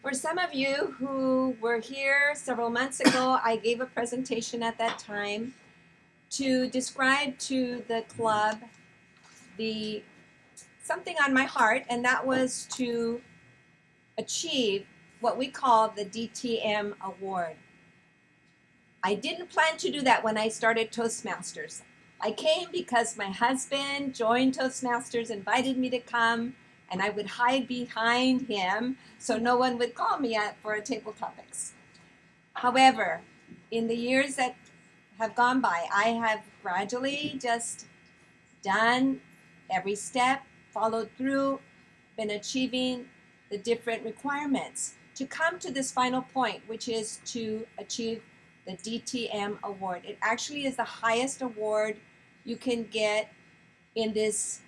For some of you who were here several months ago, I gave a presentation at that time to describe to the club something on my heart, and that was to achieve what we call the DTM award. I didn't plan to do that when I started Toastmasters. I came because my husband joined Toastmasters, invited me to come, and I would hide behind him so no one would call me for a table topics. However, in the years that have gone by, I have gradually just done every step, followed through, been achieving the different requirements to come to this final point, which is to achieve the DTM award. It actually is the highest award you can get in this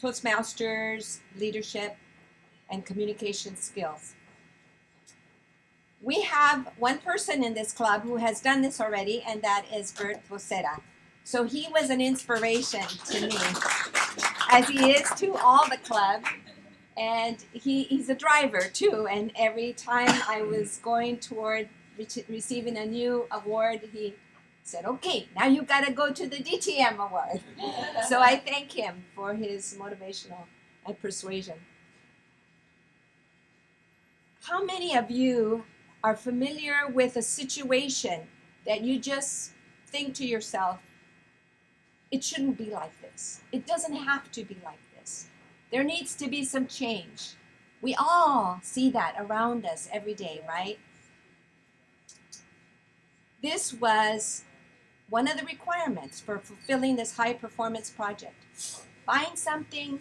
Toastmasters leadership and communication skills. We have one person in this club who has done this already, and that is Bert Vocera. So he was an inspiration to me, as he is to all the club. And he's a driver too, and every time I was going toward receiving a new award, he said, okay, now you got to go to the DTM award. So I thank him for his motivational and persuasion. How many of you are familiar with a situation that you just think to yourself, it shouldn't be like this. It doesn't have to be like this. There needs to be some change. We all see that around us every day, right? This was one of the requirements for fulfilling this high performance project. Find something,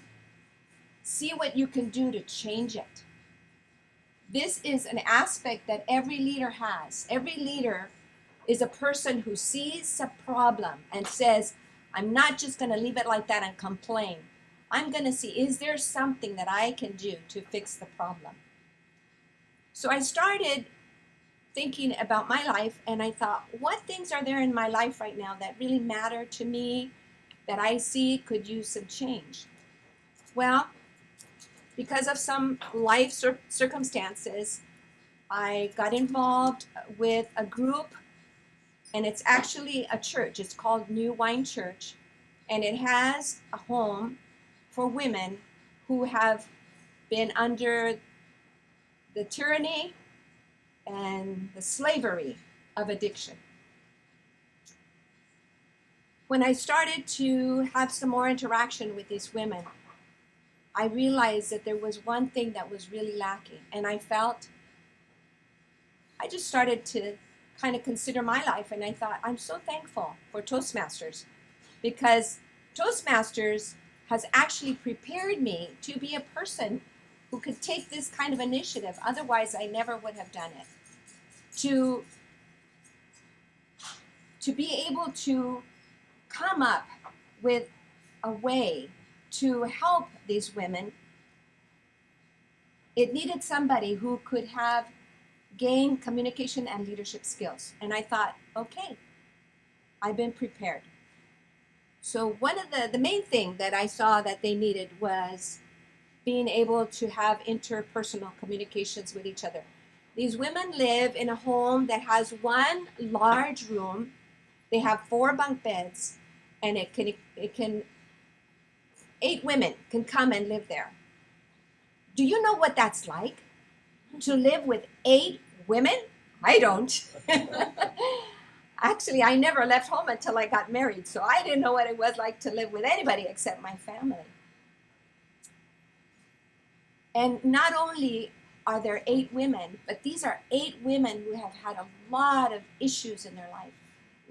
see what you can do to change it. This is an aspect that every leader has. Every leader is a person who sees a problem and says, I'm not just going to leave it like that and complain. I'm going to see, is there something that I can do to fix the problem? So I started thinking about my life, and I thought, what things are there in my life right now that really matter to me, that I see could use some change? Well, because of some life circumstances, I got involved with a group, and it's actually a church. It's called New Wine Church, and it has a home for women who have been under the tyranny and the slavery of addiction. When I started to have some more interaction with these women, I realized that there was one thing that was really lacking, and I just started to kind of consider my life, and I thought, I'm so thankful for Toastmasters, because Toastmasters has actually prepared me to be a person who could take this kind of initiative. Otherwise, I never would have done it. To be able to come up with a way to help these women, it needed somebody who could have gained communication and leadership skills. And I thought, okay, I've been prepared. So one of the main thing that I saw that they needed was being able to have interpersonal communications with each other. These women live in a home that has one large room. They have 4 bunk beds, and 8 women can come and live there. Do you know what that's like? To live with 8 women? I don't. Actually, I never left home until I got married, so I didn't know what it was like to live with anybody except my family. And not only are there 8 women, but these are 8 women who have had a lot of issues in their life,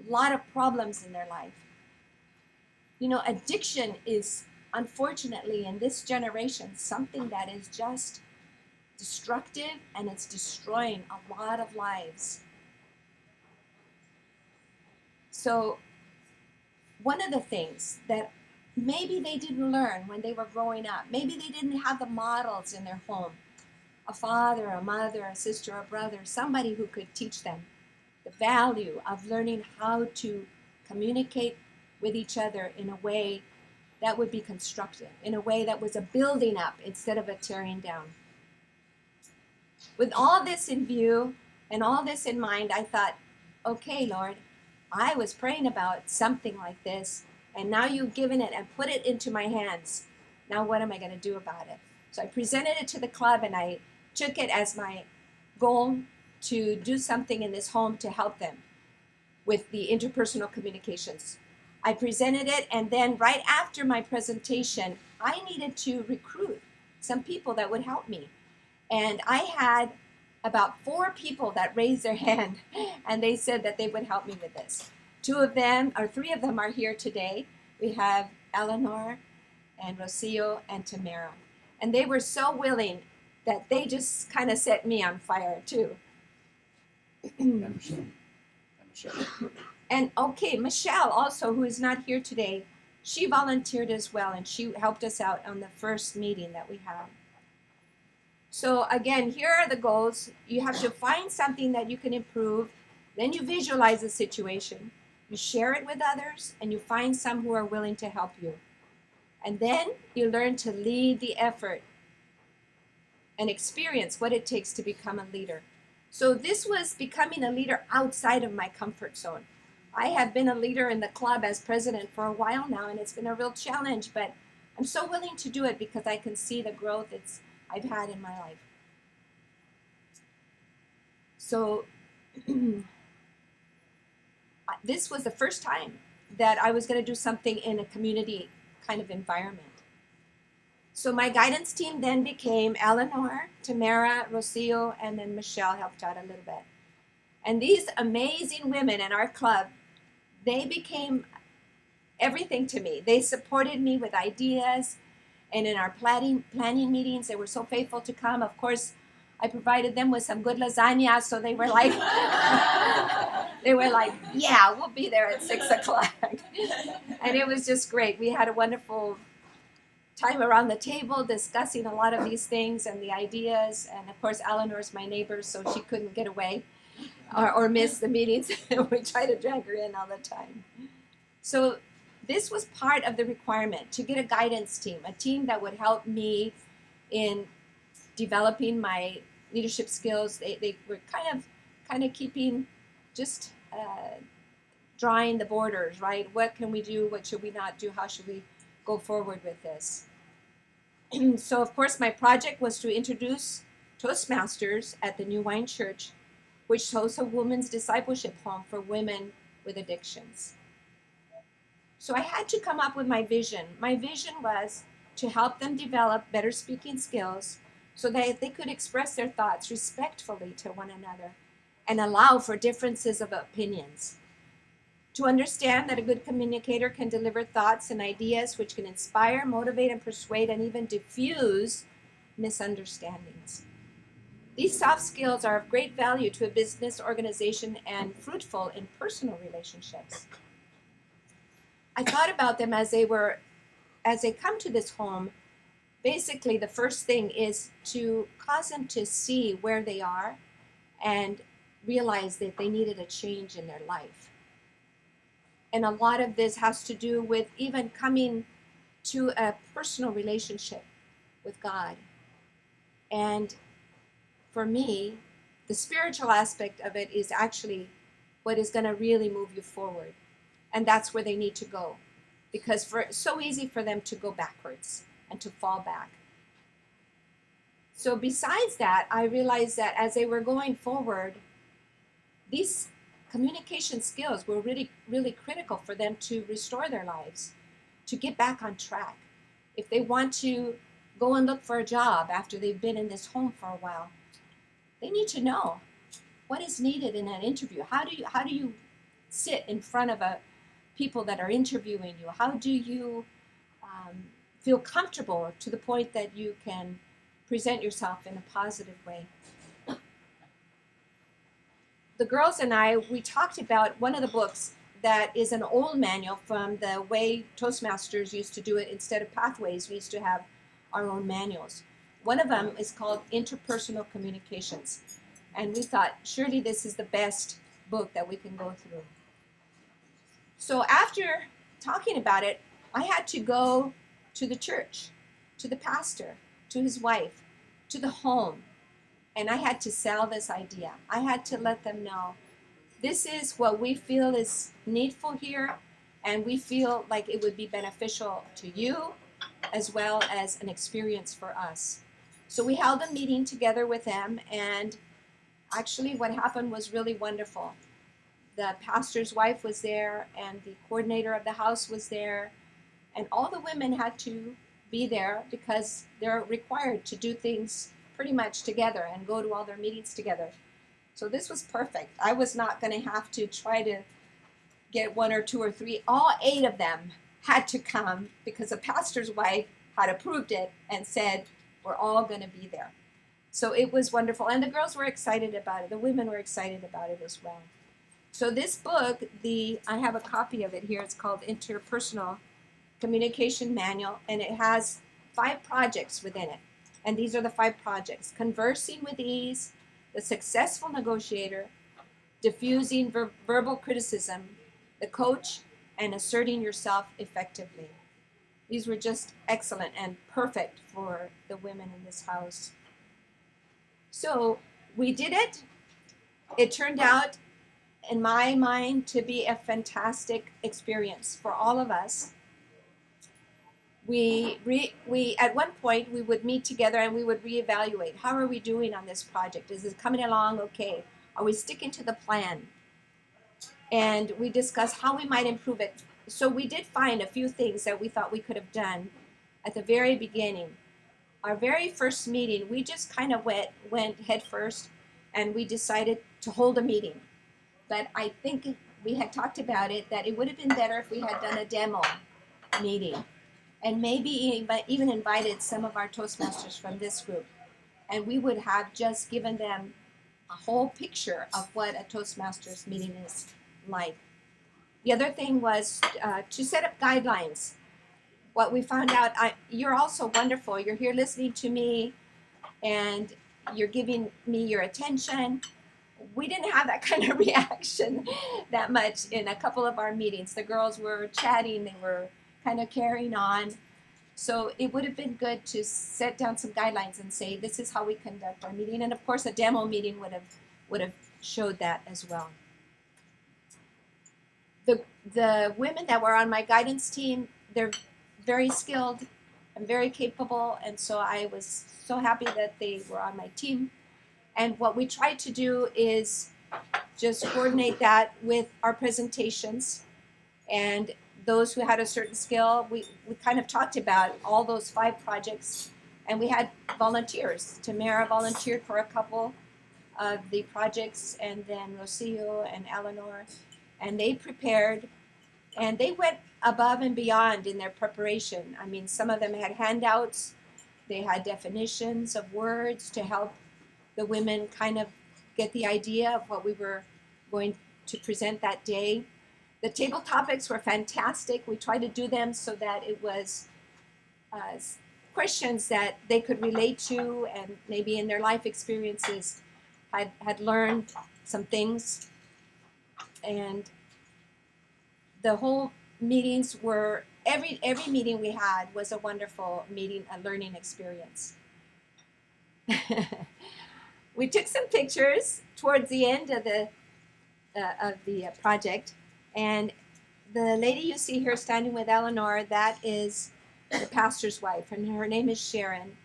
a lot of problems in their life. You know, addiction is, unfortunately, in this generation, something that is just destructive, and it's destroying a lot of lives. So one of the things that maybe they didn't learn when they were growing up, maybe they didn't have the models in their home, a father, a mother, a sister, a brother, somebody who could teach them the value of learning how to communicate with each other in a way that would be constructive, in a way that was a building up instead of a tearing down. With all this in view and all this in mind, I thought, okay, Lord, I was praying about something like this, and now you've given it and put it into my hands. Now what am I going to do about it? So I presented it to the club, and I took it as my goal to do something in this home to help them with the interpersonal communications. I presented it, and then right after my presentation, I needed to recruit some people that would help me. And I had about 4 people that raised their hand, and they said that they would help me with this. 3 of them are here today. We have Eleanor and Rocio and Tamara. And they were so willing that they just kind of set me on fire too. And Michelle. And okay, Michelle also, who is not here today, she volunteered as well, and she helped us out on the first meeting that we had. So again, here are the goals. You have to find something that you can improve. Then you visualize the situation. You share it with others, and you find some who are willing to help you. And then you learn to lead the effort and experience what it takes to become a leader. So this was becoming a leader outside of my comfort zone. I have been a leader in the club as president for a while now, and it's been a real challenge, but I'm so willing to do it because I can see the growth I've had in my life. So this was the first time that I was going to do something in a community kind of environment. So my guidance team then became Eleanor, Tamara, Rocio, and then Michelle helped out a little bit. And these amazing women in our club, they became everything to me. They supported me with ideas, and in our planning meetings, they were so faithful to come. Of course, I provided them with some good lasagna, so they were like, yeah, we'll be there at 6 o'clock. And it was just great. We had a wonderful time around the table discussing a lot of these things and the ideas. And of course, Eleanor's my neighbor, so she couldn't get away or miss the meetings. We try to drag her in all the time. So this was part of the requirement, to get a guidance team, a team that would help me in developing my leadership skills. They were kind of keeping, just drawing the borders, right? What can we do? What should we not do? How should we go forward with this? So of course my project was to introduce Toastmasters at the New Wine Church, which hosts a women's discipleship home for women with addictions. So I had to come up with my vision. My vision was to help them develop better speaking skills so that they could express their thoughts respectfully to one another and allow for differences of opinions. To understand that a good communicator can deliver thoughts and ideas which can inspire, motivate, and persuade, and even diffuse misunderstandings. These soft skills are of great value to a business organization and fruitful in personal relationships. I thought about them as they come to this home. Basically, the first thing is to cause them to see where they are and realize that they needed a change in their life. And a lot of this has to do with even coming to a personal relationship with God. And for me, the spiritual aspect of it is actually what is going to really move you forward. And that's where they need to go. Because it's so easy for them to go backwards and to fall back. So besides that, I realized that as they were going forward, these communication skills were really, really critical for them to restore their lives, to get back on track. If they want to go and look for a job after they've been in this home for a while, they need to know what is needed in an interview. How do you sit in front of people that are interviewing you? How do you feel comfortable to the point that you can present yourself in a positive way? The girls and I, we talked about one of the books that is an old manual from the way Toastmasters used to do it. Instead of pathways, we used to have our own manuals. One of them is called Interpersonal Communications. And we thought, surely this is the best book that we can go through. So after talking about it, I had to go to the church, to the pastor, to his wife, to the home, And I had to sell this idea. I had to let them know this is what we feel is needful here, and we feel like it would be beneficial to you as well as an experience for us. So we held a meeting together with them, and actually what happened was really wonderful. The pastor's wife was there, and the coordinator of the house was there, and all the women had to be there because they're required to do things pretty much together and go to all their meetings together. So this was perfect. I was not going to have to try to get one or two or three. All 8 of them had to come because the pastor's wife had approved it and said, we're all going to be there. So it was wonderful. And the girls were excited about it. The women were excited about it as well. So this book, I have a copy of it here. It's called Interpersonal Communication Manual, and it has 5 projects within it. And these are the 5 projects: conversing with ease, the successful negotiator, diffusing verbal criticism, the coach, and asserting yourself effectively. These were just excellent and perfect for the women in this house. So we did it. It turned out, in my mind, to be a fantastic experience for all of us. We at one point we would meet together and we would reevaluate. How are we doing on this project? Is it coming along okay? Are we sticking to the plan? And we discussed how we might improve it. So we did find a few things that we thought we could have done at the very beginning. Our very first meeting, we just kind of went head first, and we decided to hold a meeting. But I think we had talked about it, that it would have been better if we had done a demo meeting, and maybe even invited some of our Toastmasters from this group. And we would have just given them a whole picture of what a Toastmasters meeting is like. The other thing was to set up guidelines. What we found out, you're also wonderful. You're here listening to me, and you're giving me your attention. We didn't have that kind of reaction that much in a couple of our meetings. The girls were chatting, they were kind of carrying on. So it would have been good to set down some guidelines and say, this is how we conduct our meeting. And of course, a demo meeting would have showed that as well. The women that were on my guidance team, they're very skilled and very capable, and so I was so happy that they were on my team. And what we tried to do is just coordinate that with our presentations, and those who had a certain skill, we kind of talked about all those 5 projects, and we had volunteers. Tamara volunteered for a couple of the projects, and then Rocio and Eleanor, and they prepared, and they went above and beyond in their preparation. I mean, some of them had handouts, they had definitions of words to help the women kind of get the idea of what we were going to present that day. The table topics were fantastic. We tried to do them so that it was questions that they could relate to, and maybe in their life experiences had learned some things. And the whole meetings were, every meeting we had was a wonderful meeting, a learning experience. We took some pictures towards the end of the project, and the lady you see here standing with Eleanor, that is the pastor's wife, and her name is Sharon.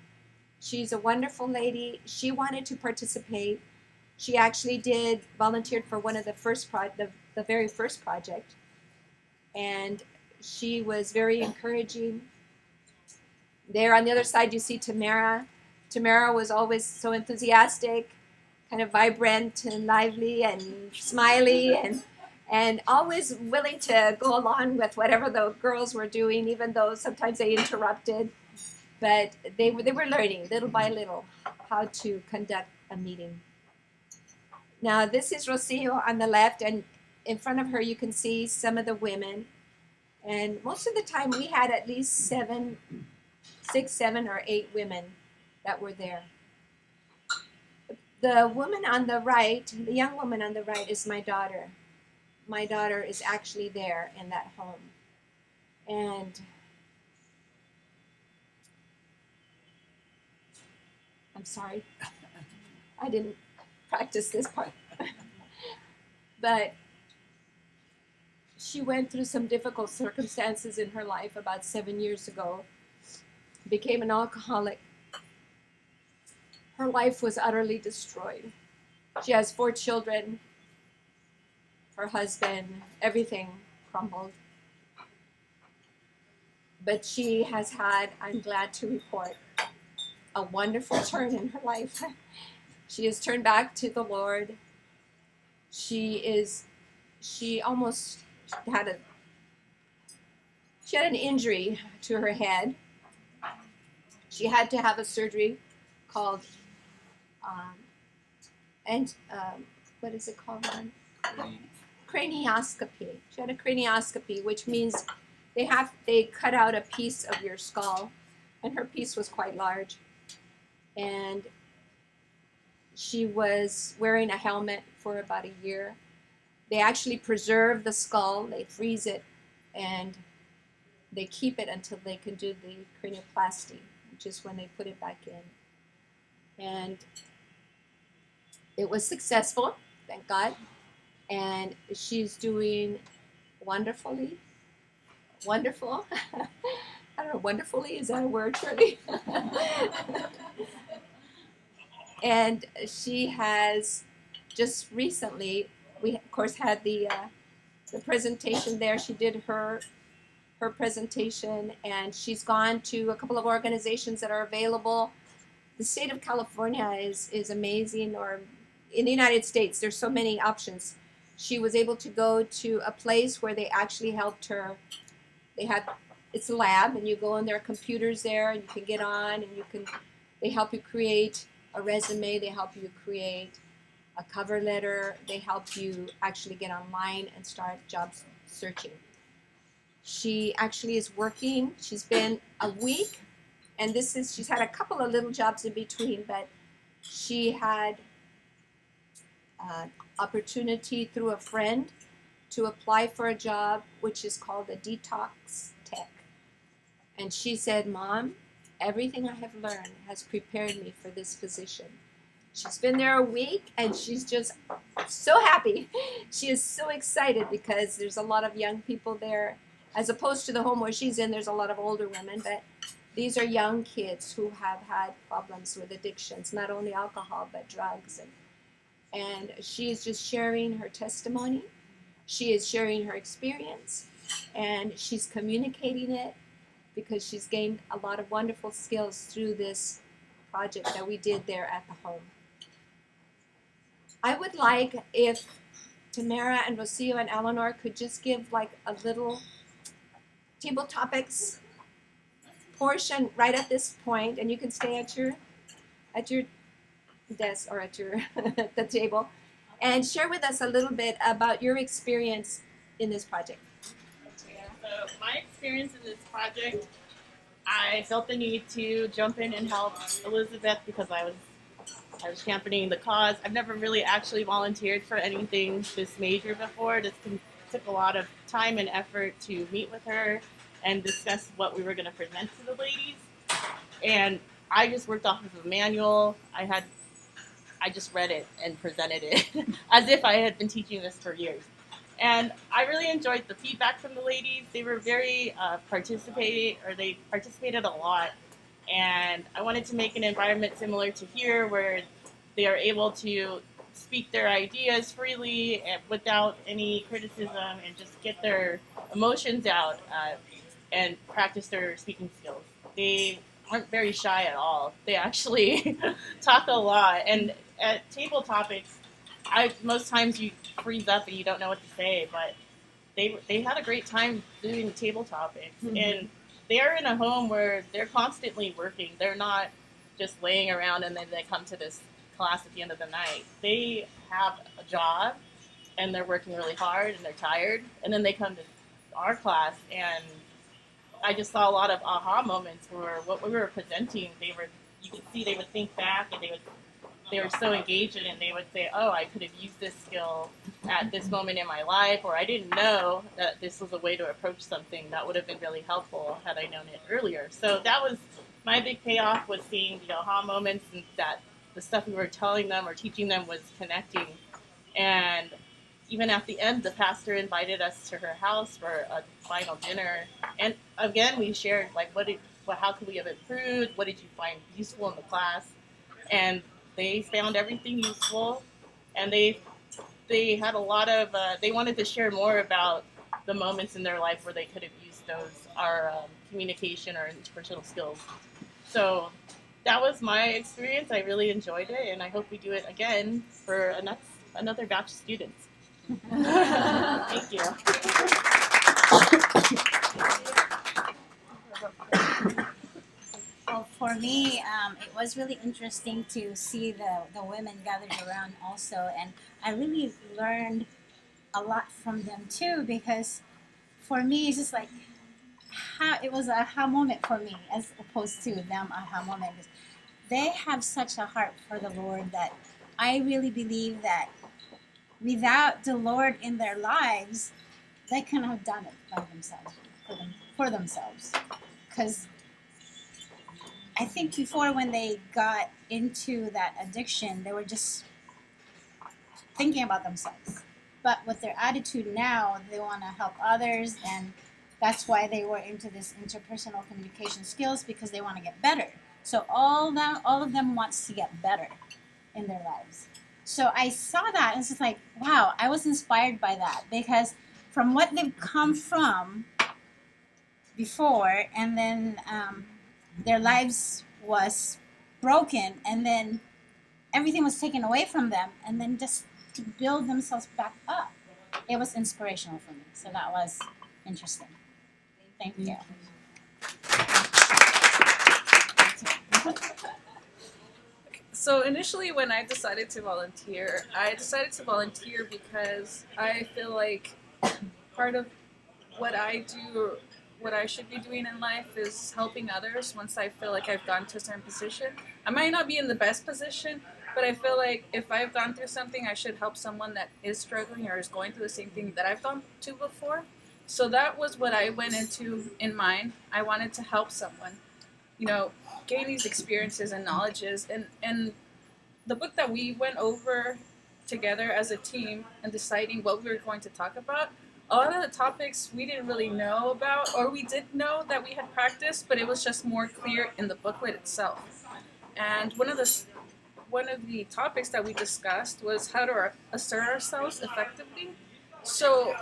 She's a wonderful lady. She wanted to participate. She actually volunteered for one of the very first project, and she was very encouraging. There on the other side you see Tamara. Tamara was always so enthusiastic, kind of vibrant and lively and smiley, and always willing to go along with whatever the girls were doing, even though sometimes they interrupted. But they were learning little by little how to conduct a meeting. Now this is Rocio on the left, and in front of her you can see some of the women. And most of the time we had at least 6, 7, or 8 women that were there. The woman on the right, the young woman on the right, is my daughter. My daughter is actually there in that home. And I'm sorry. I didn't practice this part. But she went through some difficult circumstances in her life about 7 years ago, became an alcoholic. Her life was utterly destroyed. She has 4 children, her husband, everything crumbled. But she has had, I'm glad to report, a wonderful turn in her life. She has turned back to the Lord. She almost had an injury to her head. She had to have a surgery called, what is it called? Cranioscopy. She had a cranioscopy, which means they cut out a piece of your skull, and her piece was quite large. And she was wearing a helmet for about a year. They actually preserve the skull, they freeze it, and they keep it until they can do the cranioplasty, which is when they put it back in. And it was successful, thank God. And she's doing wonderful. I don't know, wonderfully, is that a word, Shirley? And she has just recently, we of course had the presentation there. She did her presentation, and she's gone to a couple of organizations that are available. The state of California is amazing, or in the United States, there's so many options. She was able to go to a place where they actually helped her. It's a lab, and you go on their computers there, and you can get on, and they help you create a resume, they help you create a cover letter, they help you actually get online and start job searching. She actually is working. She's been a week, and she's had a couple of little jobs in between, but she had opportunity through a friend to apply for a job which is called a detox tech. And she said, Mom, everything I have learned has prepared me for this position. She's been there a week, and she's just so happy. She is so excited because there's a lot of young people there. As opposed to the home where she's in, there's a lot of older women, but these are young kids who have had problems with addictions, not only alcohol, but drugs. And she is just sharing her testimony. She is sharing her experience, and she's communicating it because she's gained a lot of wonderful skills through this project that we did there at the home. I would like if Tamara and Rocio and Eleanor could just give like a little table topics portion right at this point, and you can stay at your desk or at your the table and share with us a little bit about your experience in this project. Yeah, so my experience in this project, I felt the need to jump in and help Elizabeth because I was championing the cause. I've never really actually volunteered for anything this major before. This took a lot of time and effort to meet with her and discuss what we were going to present to the ladies. And I just worked off of a manual. I just read it and presented it as if I had been teaching this for years. And I really enjoyed the feedback from the ladies. They were very they participated a lot. And I wanted to make an environment similar to here where they are able to speak their ideas freely and without any criticism and just get their emotions out and practice their speaking skills. They aren't very shy at all. They actually talk a lot. And at table topics, most times you freeze up and you don't know what to say, but they had a great time doing table topics. Mm-hmm. And they're in a home where they're constantly working. They're not just laying around and then they come to this class at the end of the night. They have a job and they're working really hard and they're tired, and then they come to our class, and I just saw a lot of aha moments where what we were presenting, you could see they would think back and they were so engaged in it, and they would say, oh, I could have used this skill at this moment in my life, or I didn't know that this was a way to approach something that would have been really helpful had I known it earlier. So that was my big payoff, was seeing the aha moments, and that the stuff we were telling them or teaching them was connecting. And even at the end, the pastor invited us to her house for a final dinner. And again, we shared like how could we have improved? What did you find useful in the class? And they found everything useful, and they had a lot of they wanted to share more about the moments in their life where they could have used our communication or interpersonal skills. So that was my experience. I really enjoyed it, and I hope we do it again for another batch of students. Thank you. Well, for me, it was really interesting to see the women gathered around also, and I really learned a lot from them too, because for me, it's just like it was a aha moment for me as opposed to them aha moment. They have such a heart for the Lord that I really believe that without the Lord in their lives, they couldn't have done it by themselves, for themselves. Because I think before, when they got into that addiction, they were just thinking about themselves. But with their attitude now, they want to help others, and that's why they were into this interpersonal communication skills, because they want to get better. So all of them wants to get better in their lives. So I saw that, and it's just like, wow, I was inspired by that, because from what they've come from before, and then their lives was broken, and then everything was taken away from them, and then just to build themselves back up. It was inspirational for me. So that was interesting. Thank you. So initially, when I decided to volunteer because I feel like part of what I do, what I should be doing in life, is helping others once I feel like I've gone to a certain position. I might not be in the best position, but I feel like if I've gone through something, I should help someone that is struggling or is going through the same thing that I've gone to before. So that was what I went into in mind. I wanted to help someone, gain these experiences and knowledges. And the book that we went over together as a team and deciding what we were going to talk about, a lot of the topics we didn't really know about, or we did know that we had practiced, but it was just more clear in the booklet itself. And one of the topics that we discussed was how to assert ourselves effectively. So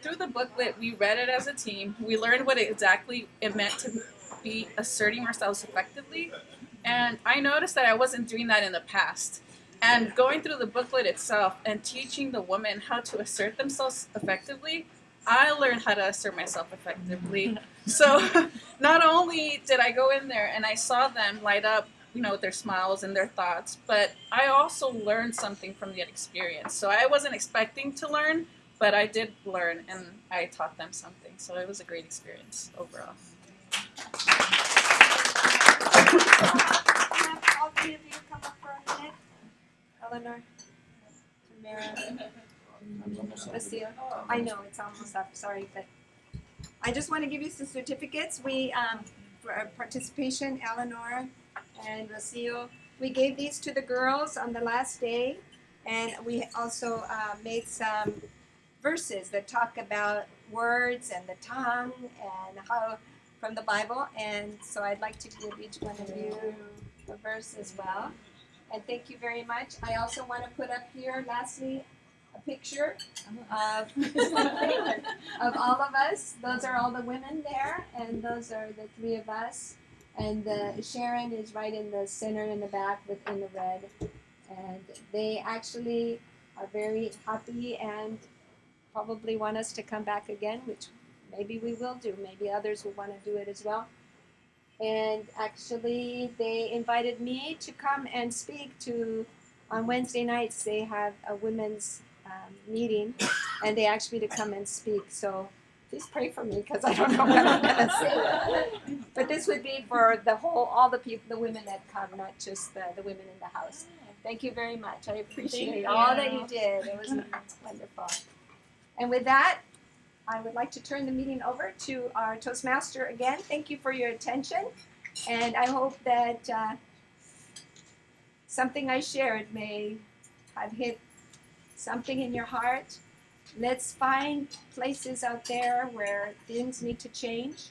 through the booklet, we read it as a team. We learned what exactly it meant to be asserting ourselves effectively. And I noticed that I wasn't doing that in the past. And going through the booklet itself and teaching the women how to assert themselves effectively, I learned how to assert myself effectively. So not only did I go in there and I saw them light up, with their smiles and their thoughts, but I also learned something from that experience. So I wasn't expecting to learn, but I did learn, and I taught them something. So it was a great experience overall. All three of you come up for a minute. Eleanor, Tamara, Lucille. I know it's almost up, sorry, but I just want to give you some certificates. We, for our participation, Eleanor and Lucille, we gave these to the girls on the last day, and we also made some verses that talk about words and the tongue and how from the Bible, and so I'd like to give each one of you a verse as well. And thank you very much. I also want to put up here, lastly, a picture of of all of us. Those are all the women there, and those are the three of us. And Sharon is right in the center in the back in the red. And they actually are very happy and probably want us to come back again, which maybe we will do. Maybe others will want to do it as well. And actually, they invited me to come and speak on Wednesday nights. They have a women's meeting, and they asked me to come and speak. So please pray for me, because I don't know what I'm going to say. But this would be for all the people, the women that come, not just the women in the house. Thank you very much. I appreciate all that you did. It was wonderful. And with that, I would like to turn the meeting over to our Toastmaster again. Thank you for your attention, and I hope that something I shared may have hit something in your heart. Let's find places out there where things need to change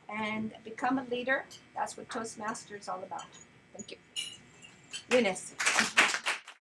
and become a leader. That's what Toastmasters is all about. Thank you. Eunice.